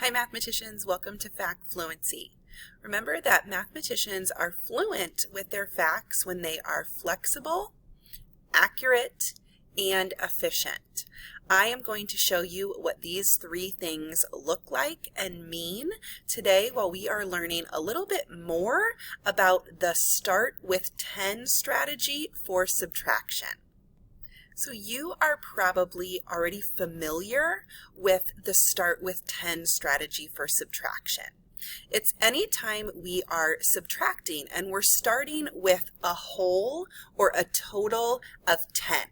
Hi mathematicians, welcome to Fact Fluency. Remember that mathematicians are fluent with their facts when they are flexible, accurate, and efficient. I am going to show you what these three things look like and mean today while we are learning a little bit more about the start with 10 strategy for subtraction. So you are probably already familiar with the start with 10 strategy for subtraction. It's anytime we are subtracting and we're starting with a whole or a total of 10.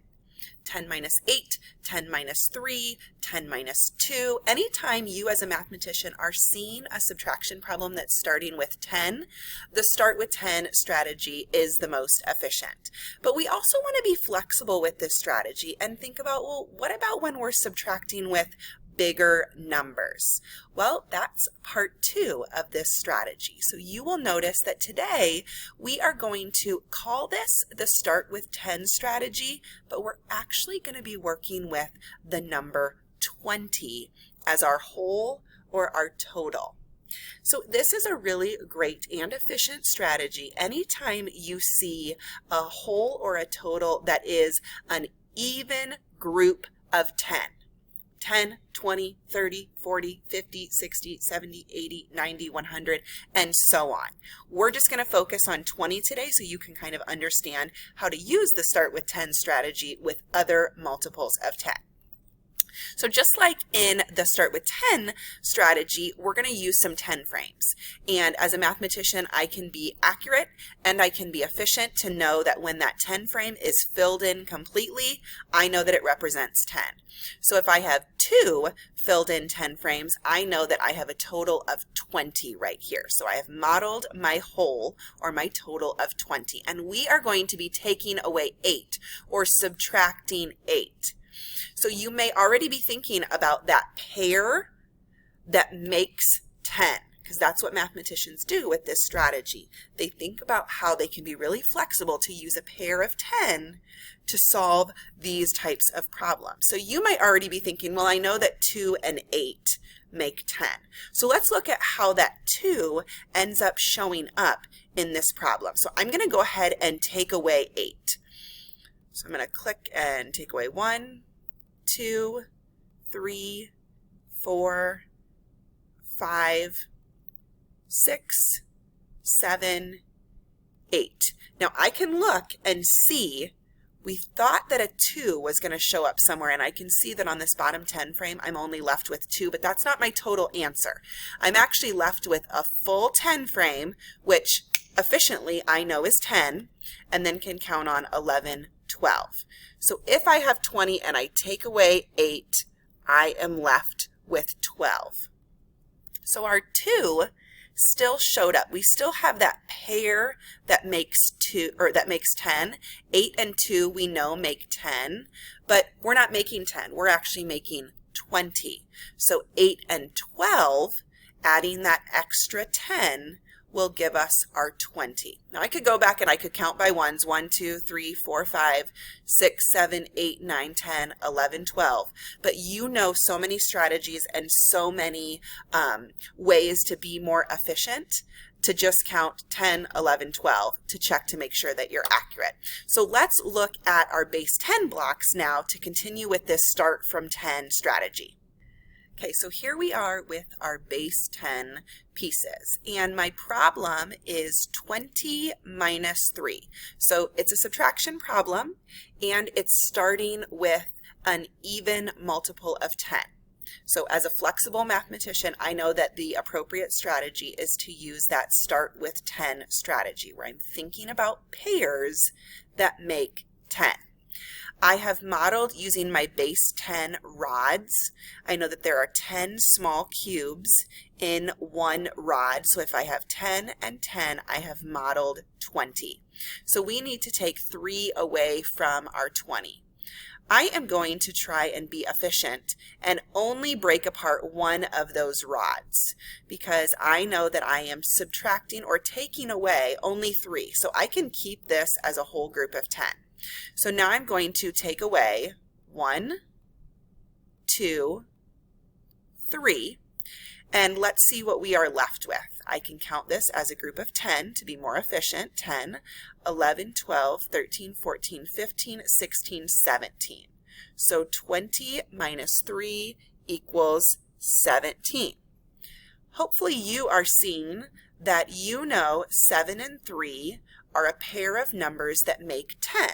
10 minus 8, 10 minus 3, 10 minus 2. Anytime you as a mathematician are seeing a subtraction problem that's starting with 10, the start with 10 strategy is the most efficient. But we also want to be flexible with this strategy and think about, well, what about when we're subtracting with bigger numbers? Well, that's part 2 of this strategy. So you will notice that today we are going to call this the start with 10 strategy, but we're actually going to be working with the number 20 as our whole or our total. So this is a really great and efficient strategy anytime you see a whole or a total that is an even group of 10. 10, 20, 30, 40, 50, 60, 70, 80, 90, 100, and so on. We're just going to focus on 20 today so you can kind of understand how to use the start with 10 strategy with other multiples of 10. So just like in the start with 10 strategy, we're going to use some 10 frames. And as a mathematician, I can be accurate and I can be efficient to know that when that 10 frame is filled in completely, I know that it represents 10. So if I have 2 filled in 10 frames, I know that I have a total of 20 right here. So I have modeled my whole or my total of 20. And we are going to be taking away 8 or subtracting 8. So you may already be thinking about that pair that makes 10, because that's what mathematicians do with this strategy. They think about how they can be really flexible to use a pair of 10 to solve these types of problems. So you might already be thinking, well, I know that 2 and 8 make 10. So let's look at how that 2 ends up showing up in this problem. So I'm going to go ahead and take away 8. So I'm going to click and take away 1, 2, 3, 4, 5, 6, 7, 8. Now I can look and see we thought that a 2 was going to show up somewhere, and I can see that on this bottom 10 frame I'm only left with 2, but that's not my total answer. I'm actually left with a full 10 frame, which efficiently I know is 10, and then can count on 11, 12. So if I have 20 and I take away 8, I am left with 12. So our 2 still showed up. We still have that pair that makes 2 or that makes 10. 8 and 2 we know make 10, but we're not making 10. We're actually making 20. So 8 and 12, adding that extra 10 will give us our 20. Now I could go back and I could count by ones, 1, 2, 3, 4, 5, 6, 7, 8, 9, 10, 11, 12. But you know so many strategies and so many ways to be more efficient to just count 10, 11, 12 to check to make sure that you're accurate. So let's look at our base 10 blocks now to continue with this start from 10 strategy. Okay, so here we are with our base 10 pieces, and my problem is 20 minus 3. So it's a subtraction problem, and it's starting with an even multiple of 10. So as a flexible mathematician, I know that the appropriate strategy is to use that start with 10 strategy, where I'm thinking about pairs that make 10. I have modeled using my base 10 rods. I know that there are 10 small cubes in one rod. So if I have 10 and 10, I have modeled 20. So we need to take 3 away from our 20. I am going to try and be efficient and only break apart one of those rods because I know that I am subtracting or taking away only 3. So I can keep this as a whole group of 10. So now I'm going to take away 1, 2, 3, And let's see what we are left with. I can count this as a group of 10 to be more efficient. 10, 11, 12, 13, 14, 15, 16, 17. So 20 minus 3 equals 17. Hopefully you are seeing that you know 7 and 3 are a pair of numbers that make 10.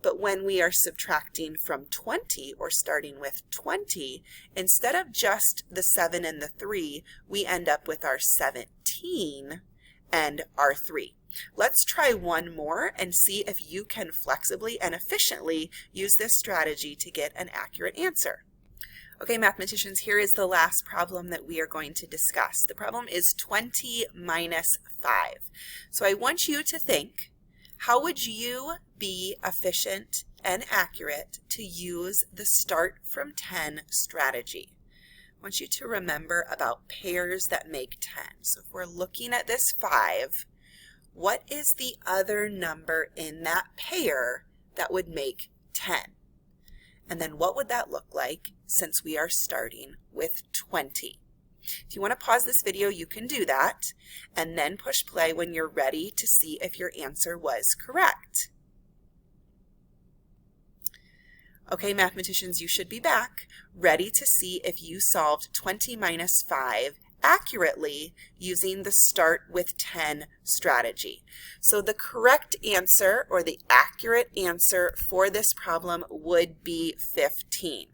But when we are subtracting from 20 or starting with 20, instead of just the 7 and the 3, we end up with our 17 and our 3. Let's try one more and see if you can flexibly and efficiently use this strategy to get an accurate answer. Okay, mathematicians, here is the last problem that we are going to discuss. The problem is 20 minus 5. So I want you to think, how would you be efficient and accurate to use the start from 10 strategy? I want you to remember about pairs that make 10. So if we're looking at this 5, what is the other number in that pair that would make 10? And then what would that look like since we are starting with 20? If you want to pause this video, you can do that, and then push play when you're ready to see if your answer was correct. Okay, mathematicians, you should be back, ready to see if you solved 20 minus 5 accurately using the start with 10 strategy. So the correct answer, or the accurate answer for this problem, would be 15.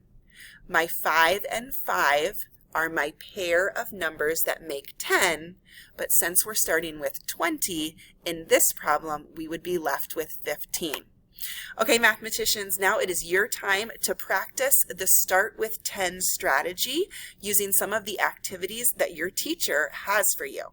My 5 and 5 are my pair of numbers that make 10, but since we're starting with 20, in this problem, we would be left with 15. Okay, mathematicians, now it is your time to practice the start with 10 strategy using some of the activities that your teacher has for you.